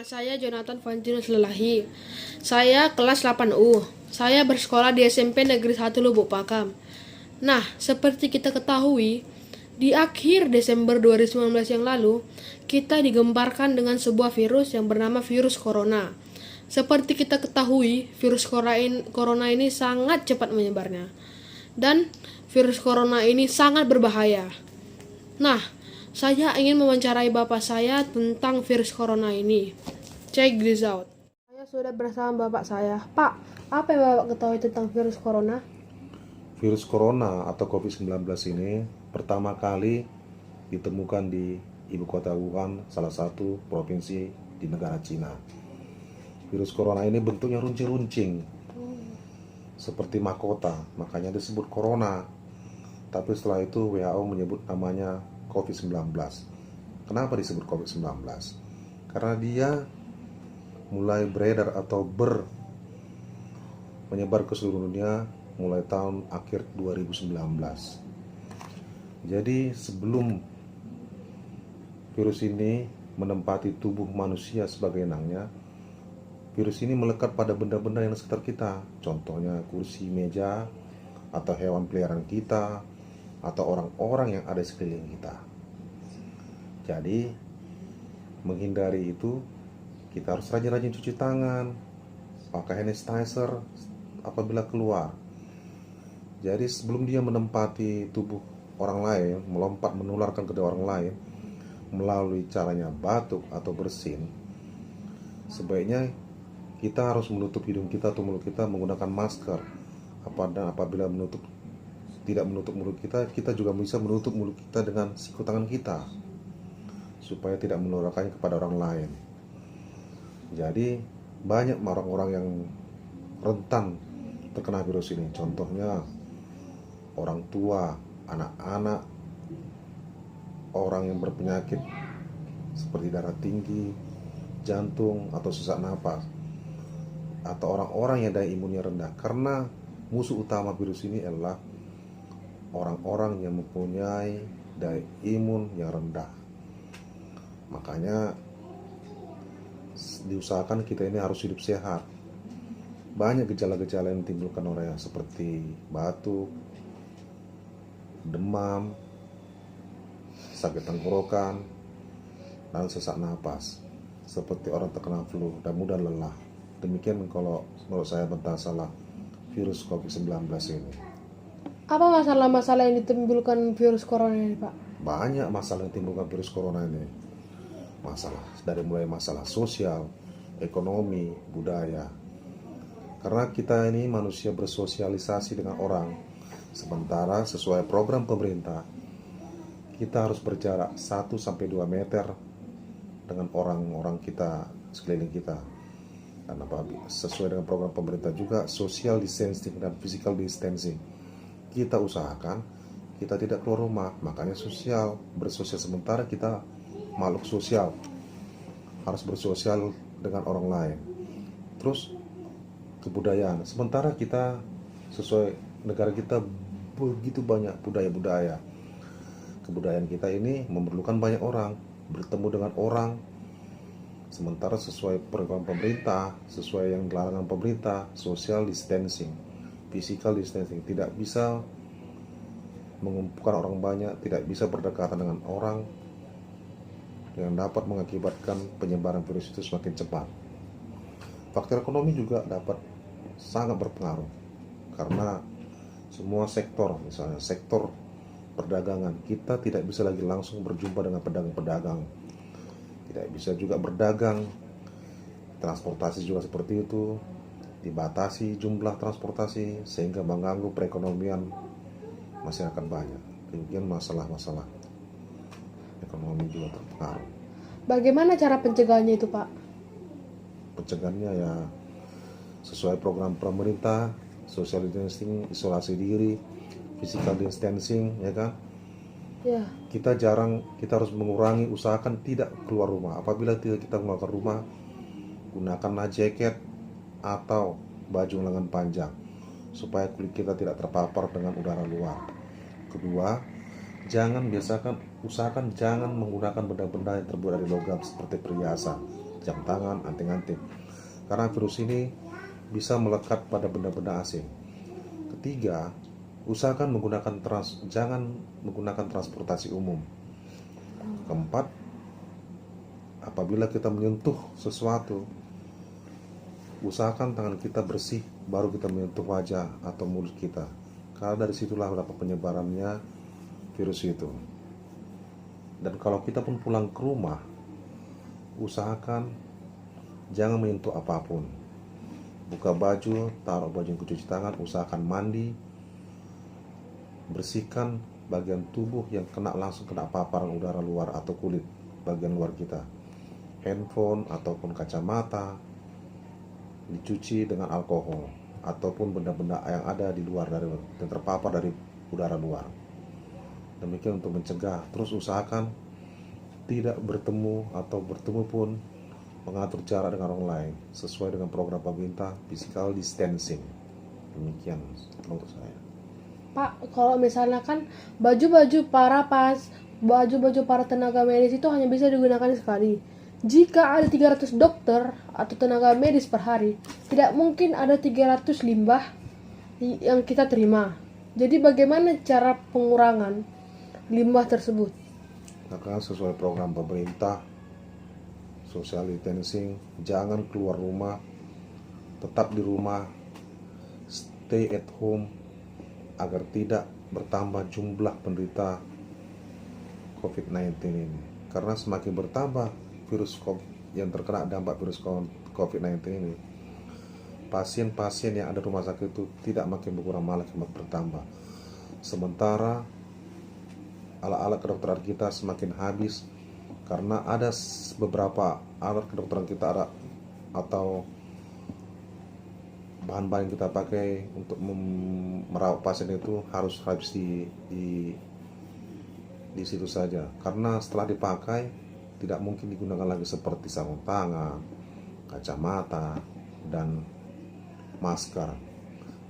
saya Jonathan Vantinus Lelahi. Saya kelas 8U. Saya bersekolah di SMP Negeri 1 Lubuk Pakam. Nah, seperti kita ketahui, di akhir Desember 2019 yang lalu, kita digemparkan dengan sebuah virus yang bernama virus corona. Seperti kita ketahui, virus corona ini sangat cepat menyebarnya. Dan virus corona ini sangat berbahaya. Nah, saya ingin mewawancarai bapak saya tentang virus corona ini. Check this out. Saya sudah bersama bapak saya. Pak, apa yang bapak ketahui tentang virus corona? Virus corona atau COVID-19 ini pertama kali ditemukan di ibu kota Wuhan, salah satu provinsi di negara Cina. Virus corona ini bentuknya runcing-runcing, seperti mahkota, makanya disebut corona. Tapi setelah itu WHO menyebut namanya COVID-19. Kenapa disebut COVID-19? Karena dia mulai beredar atau menyebar ke seluruh dunia mulai tahun akhir 2019. Jadi sebelum virus ini menempati tubuh manusia sebagai inangnya, virus ini melekat pada benda-benda yang di sekitar kita. Contohnya kursi, meja, atau hewan peliharaan kita, atau orang-orang yang ada di sekeliling kita. Jadi menghindari itu, kita harus rajin-rajin cuci tangan, pakai hand sanitizer apabila keluar. Jadi sebelum dia menempati tubuh orang lain, melompat menularkan ke orang lain melalui caranya batuk atau bersin, sebaiknya kita harus menutup hidung kita atau mulut kita menggunakan masker. Apabila tidak menutup mulut kita, kita juga bisa menutup mulut kita dengan siku tangan kita supaya tidak menularkannya kepada orang lain. Jadi banyak orang-orang yang rentan terkena virus ini. Contohnya orang tua, anak-anak, orang yang berpenyakit seperti darah tinggi, jantung, atau sesak napas, atau orang-orang yang daya imunnya rendah. Karena musuh utama virus ini adalah orang-orang yang mempunyai daya imun yang rendah. Makanya diusahakan kita ini harus hidup sehat. Banyak gejala-gejala yang ditimbulkan oleh seperti batuk, demam, sakit tenggorokan, dan sesak napas, seperti orang terkena flu dan mudah lelah. Demikian kalau menurut saya tentang masalah virus COVID-19 ini. Apa masalah-masalah yang ditimbulkan virus corona ini, Pak? Banyak masalah yang ditimbulkan virus corona ini. Dari mulai masalah sosial, ekonomi, budaya. Karena kita ini manusia bersosialisasi dengan orang. Sementara sesuai program pemerintah, kita harus berjarak 1-2 meter dengan orang-orang kita sekeliling kita. Dan sesuai dengan program pemerintah juga social distancing dan physical distancing. Kita usahakan kita tidak keluar rumah, makanya bersosial. Sementara kita makhluk sosial, harus bersosial dengan orang lain. Terus kebudayaan, sementara kita sesuai negara kita begitu banyak budaya-budaya. Kebudayaan kita ini memerlukan banyak orang, bertemu dengan orang. Sementara sesuai program pemerintah, sesuai yang larangan pemerintah, social distancing, physical distancing, tidak bisa mengumpulkan orang banyak, tidak bisa berdekatan dengan orang yang dapat mengakibatkan penyebaran virus itu semakin cepat. Faktor ekonomi juga dapat sangat berpengaruh karena semua sektor, misalnya sektor perdagangan, kita tidak bisa lagi langsung berjumpa dengan pedagang-pedagang, tidak bisa juga berdagang. Transportasi juga seperti itu, dibatasi jumlah transportasi sehingga mengganggu perekonomian masyarakat banyak. Kemudian masalah-masalah ekonomi juga terpengaruh. Bagaimana cara pencegahannya itu, Pak? Pencegahannya ya sesuai program pemerintah, social distancing, isolasi diri, physical distancing, ya kan? Ya. Kita harus mengurangi, usahakan tidak keluar rumah. Apabila tidak kita keluar rumah, gunakanlah jaket atau baju lengan panjang supaya kulit kita tidak terpapar dengan udara luar. Kedua, usahakan jangan menggunakan benda-benda yang terbuat dari logam seperti perhiasan. jam tangan, anting-anting. Karena virus ini bisa melekat pada benda-benda asing. Ketiga, usahakan jangan menggunakan transportasi umum. Keempat, apabila kita menyentuh sesuatu, usahakan tangan kita bersih baru kita menyentuh wajah atau mulut kita, karena dari situlah dapat penyebarannya virus itu. Dan kalau kita pun pulang ke rumah, usahakan jangan menyentuh apapun. Buka baju, taruh baju yang cuci tangan, usahakan mandi, bersihkan bagian tubuh yang langsung kena paparan udara luar atau kulit bagian luar kita. Handphone ataupun kacamata dicuci dengan alkohol, ataupun benda-benda yang ada di luar yang terpapar dari udara luar. Demikian untuk mencegah. Terus usahakan tidak bertemu, atau bertemu pun mengatur jarak dengan orang lain sesuai dengan program pemerintah physical distancing. Demikian untuk saya. Pak, kalau misalnya kan baju-baju para tenaga medis itu hanya bisa digunakan sekali. Jika ada 300 dokter atau tenaga medis per hari, tidak mungkin ada 300 limbah yang kita terima. Jadi bagaimana cara pengurangan limbah tersebut? Maka sesuai program pemerintah, social distancing, jangan keluar rumah, tetap di rumah, stay at home, agar tidak bertambah jumlah penderita COVID-19 ini. Karena semakin bertambah virus yang terkena dampak virus COVID-19 ini, pasien-pasien yang ada di rumah sakit itu tidak makin berkurang, malah semakin bertambah. Sementara alat-alat kedokteran kita semakin habis, karena ada beberapa alat kedokteran kita atau bahan-bahan yang kita pakai untuk merawat pasien itu harus habis di situ saja. Karena setelah dipakai tidak mungkin digunakan lagi seperti sarung tangan, kacamata, dan masker.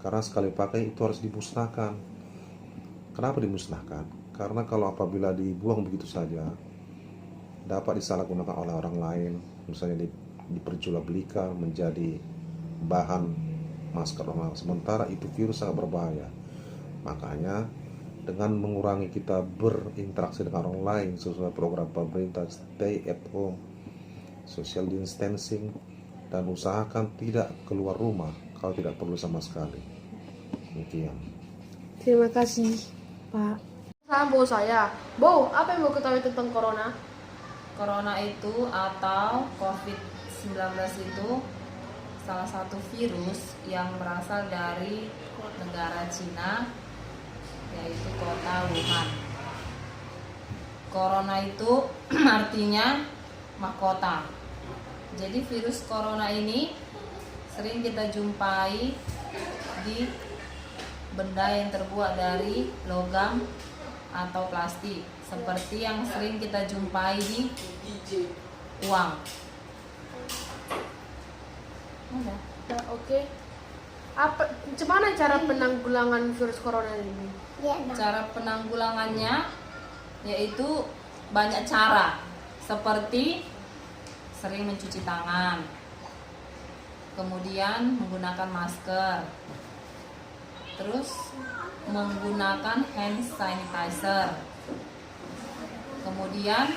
Karena sekali pakai itu harus dimusnahkan. Kenapa dimusnahkan? Karena kalau apabila dibuang begitu saja, dapat disalahgunakan oleh orang lain, misalnya diperjualbelikan menjadi bahan masker orang lain. Sementara itu virus sangat berbahaya. Makanya dengan mengurangi kita berinteraksi dengan orang lain sesuai program pemerintah, stay at home, social distancing, dan usahakan tidak keluar rumah kalau tidak perlu sama sekali. Demikian. Terima kasih, Pak. Sambo saya. Bo, apa yang mau ketahui tentang corona? Corona itu atau COVID-19 itu salah satu virus yang berasal dari negara Cina, yaitu kota Wuhan. Corona itu artinya mahkota. Jadi virus corona ini sering kita jumpai di benda yang terbuat dari logam atau plastik, seperti yang sering kita jumpai di uang. Udah. Ya, oke. Gimana cara penanggulangan virus corona ini? Cara penanggulangannya yaitu banyak cara, seperti sering mencuci tangan, kemudian menggunakan masker, terus menggunakan hand sanitizer, kemudian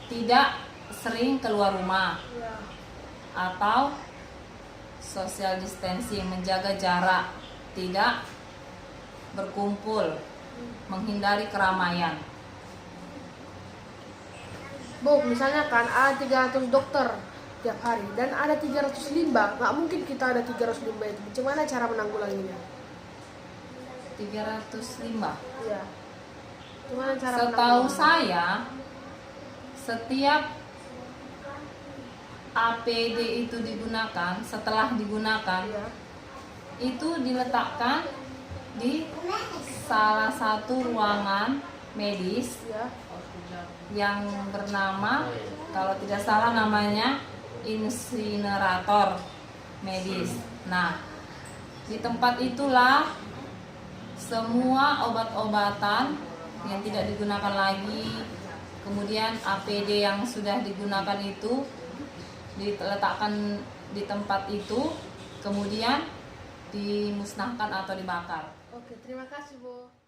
tidak sering keluar rumah, atau social distancing, menjaga jarak, tidak berkumpul, menghindari keramaian. Bu, misalnya kan ada 300 dokter tiap hari dan ada 300 limbah, nggak mungkin kita ada 300 limbah itu. Bagaimana cara menanggulanginya? 300 limbah. Iya. Gimana cara Setahu menanggulanginya? saya, setiap APD itu digunakan, setelah digunakan, Iya. itu diletakkan di salah satu ruangan medis Iya. yang bernama, kalau tidak salah namanya insinerator medis. Nah, di tempat itulah semua obat-obatan yang tidak digunakan lagi, kemudian APD yang sudah digunakan itu diletakkan di tempat itu, kemudian dimusnahkan atau dibakar. Oke, terima kasih, Bu.